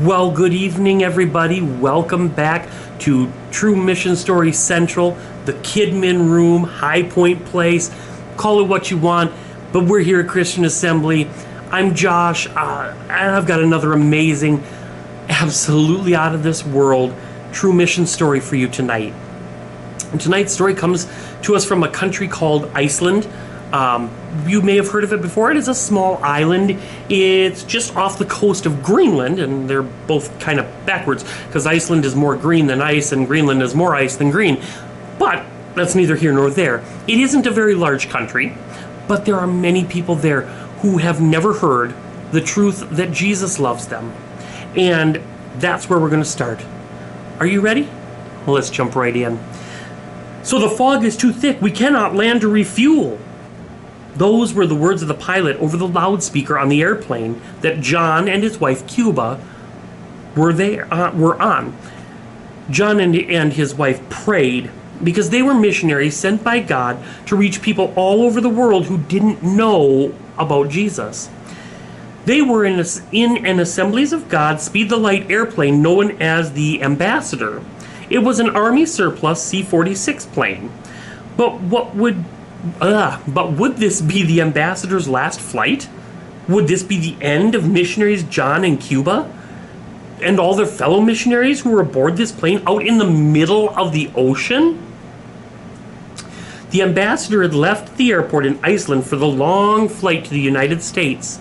Well, good evening, everybody. Welcome back to True Mission Story Central, the Kidman Room, High Point Place. Call it what you want, but we're here at Christian Assembly. I'm Josh, and I've got another amazing, absolutely out of this world True Mission story for you tonight. And tonight's story comes to us from a country called Iceland. You may have heard of it before. It is a small island. It's just off the coast of Greenland, and they're both kind of backwards because Iceland is more green than ice and Greenland is more ice than green. But that's neither here nor there. It isn't a very large country, but there are many people there who have never heard the truth that Jesus loves them. And that's where we're going to start. Are you ready? Well, let's jump right in. So the fog is too thick. We cannot land to refuel. Those were the words of the pilot over the loudspeaker on the airplane that John and his wife Cuba were on. John and his wife prayed because they were missionaries sent by God to reach people all over the world who didn't know about Jesus. They were in an Assemblies of God Speed the Light airplane known as the Ambassador. It was an Army surplus C-46 plane. But would this be the Ambassador's last flight? Would this be the end of missionaries John and Cuba and all their fellow missionaries who were aboard this plane out in the middle of the ocean? The Ambassador had left the airport in Iceland for the long flight to the United States.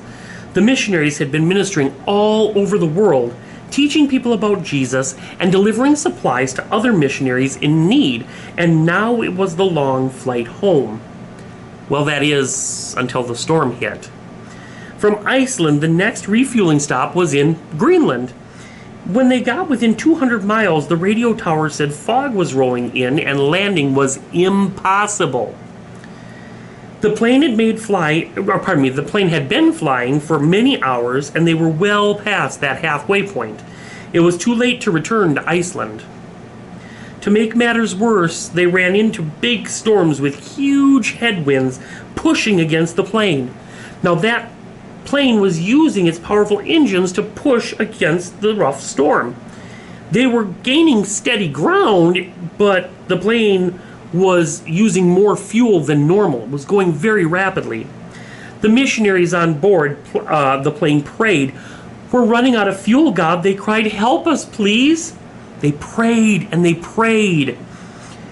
The missionaries had been ministering all over the world, teaching people about Jesus and delivering supplies to other missionaries in need, and now it was the long flight home. Well, that is, until the storm hit. From Iceland, the next refueling stop was in Greenland. When they got within 200 miles, the radio tower said fog was rolling in and landing was impossible. The plane had been flying for many hours, and they were well past that halfway point. It was too late to return to Iceland. To make matters worse, they ran into big storms with huge headwinds pushing against the plane. Now that plane was using its powerful engines to push against the rough storm. They were gaining steady ground, but the plane was using more fuel than normal. It was going very rapidly. The missionaries on board the plane prayed. "We're running out of fuel, God." They cried, "Help us, please." They prayed and they prayed.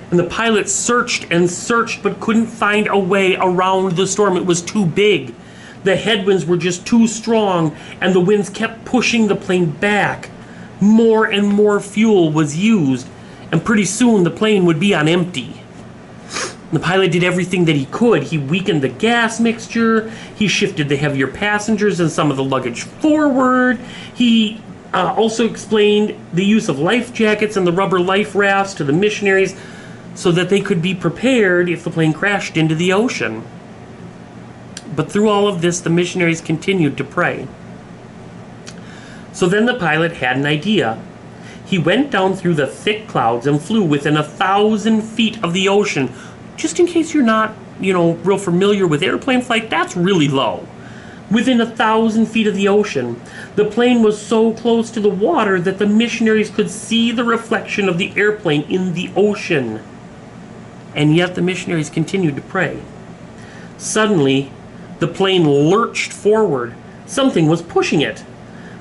And the pilot searched and searched but couldn't find a way around the storm. It was too big. The headwinds were just too strong, and the winds kept pushing the plane back. More and more fuel was used, and pretty soon the plane would be on empty. The pilot did everything that he could. He weakened the gas mixture. He shifted the heavier passengers and some of the luggage forward. He also explained the use of life jackets and the rubber life rafts to the missionaries so that they could be prepared if the plane crashed into the ocean. But through all of this, the missionaries continued to pray. So then the pilot had an idea. He went down through the thick clouds and flew within 1,000 feet of the ocean. Just in case you're not, real familiar with airplane flight, that's really low. Within 1,000 feet of the ocean, the plane was so close to the water that the missionaries could see the reflection of the airplane in the ocean. And yet the missionaries continued to pray. Suddenly, the plane lurched forward. Something was pushing it.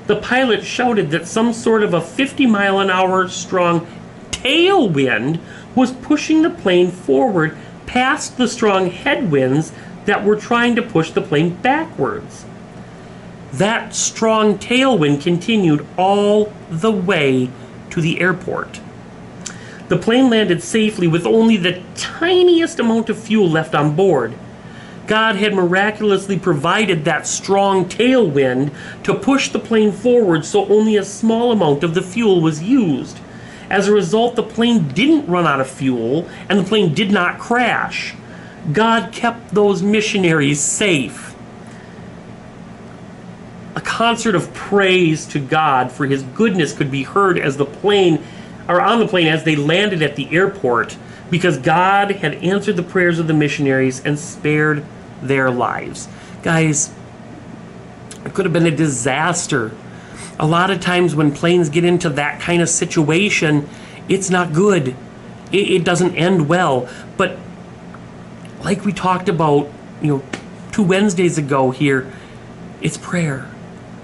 The pilot shouted that some sort of a 50-mile-an-hour strong tailwind was pushing the plane forward past the strong headwinds that were trying to push the plane backwards. That strong tailwind continued all the way to the airport. The plane landed safely with only the tiniest amount of fuel left on board. God had miraculously provided that strong tailwind to push the plane forward, so only a small amount of the fuel was used. As a result, the plane didn't run out of fuel, and the plane did not crash. God kept those missionaries safe. A concert of praise to God for his goodness could be heard on the plane as they landed at the airport, because God had answered the prayers of the missionaries and spared their lives. Guys, it could have been a disaster. A lot of times when planes get into that kind of situation, it's not good. It doesn't end well. But like we talked about, 2 Wednesdays ago here, it's prayer.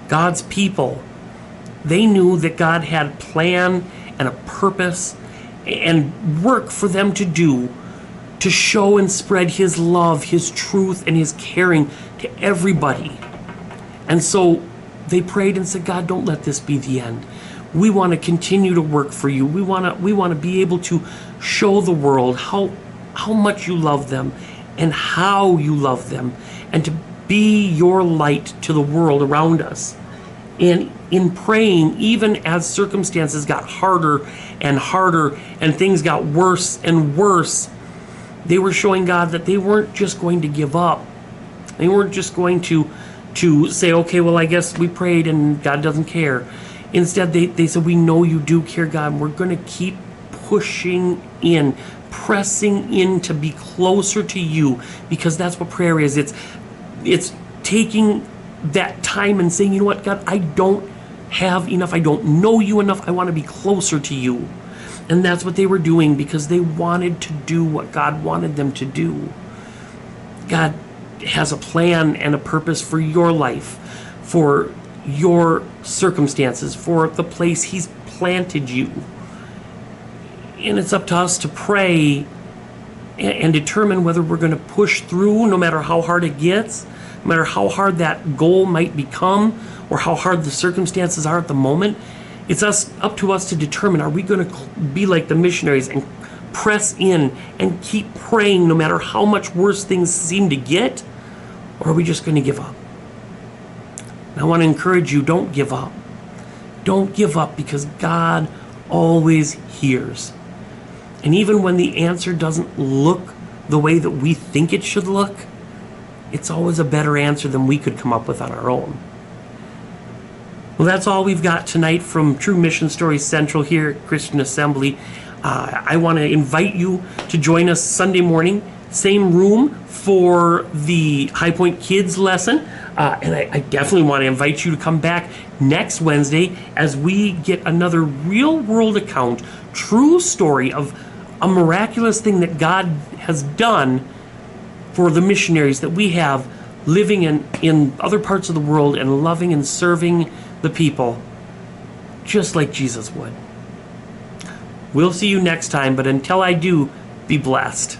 God's people, they knew that God had plan and a purpose and work for them to do to show and spread his love, his truth, and his caring to everybody. And so they prayed and said, God, don't let this be the end. We want to continue to work for you. We want to be able to show the world how much you love them and how you love them, and to be your light to the world around us. And in praying, even as circumstances got harder and harder and things got worse and worse, they were showing God that they weren't just going to give up. They weren't just going to say, okay, well, I guess we prayed and God doesn't care. Instead, they said, we know you do care, God, and we're going to keep pushing in, pressing in to be closer to you, because that's what prayer is. It's taking that time and saying, you know what, God, I don't have enough. I don't know you enough. I want to be closer to you. And that's what they were doing, because they wanted to do what God wanted them to do. God has a plan and a purpose for your life, for your circumstances, for the place he's planted you. And it's up to us to pray and determine whether we're going to push through no matter how hard it gets, no matter how hard that goal might become or how hard the circumstances are at the moment. It's up to us to determine, are we going to be like the missionaries and press in and keep praying no matter how much worse things seem to get, or are we just going to give up? And I want to encourage you, don't give up. Don't give up, because God always hears. And even when the answer doesn't look the way that we think it should look, it's always a better answer than we could come up with on our own. Well, that's all we've got tonight from True Mission Stories Central here at Christian Assembly. I want to invite you to join us Sunday morning, same room for the High Point Kids lesson. And I definitely want to invite you to come back next Wednesday as we get another real world account, true story of a miraculous thing that God has done for the missionaries that we have living in other parts of the world and loving and serving the people just like Jesus would. We'll see you next time, but until I do, be blessed.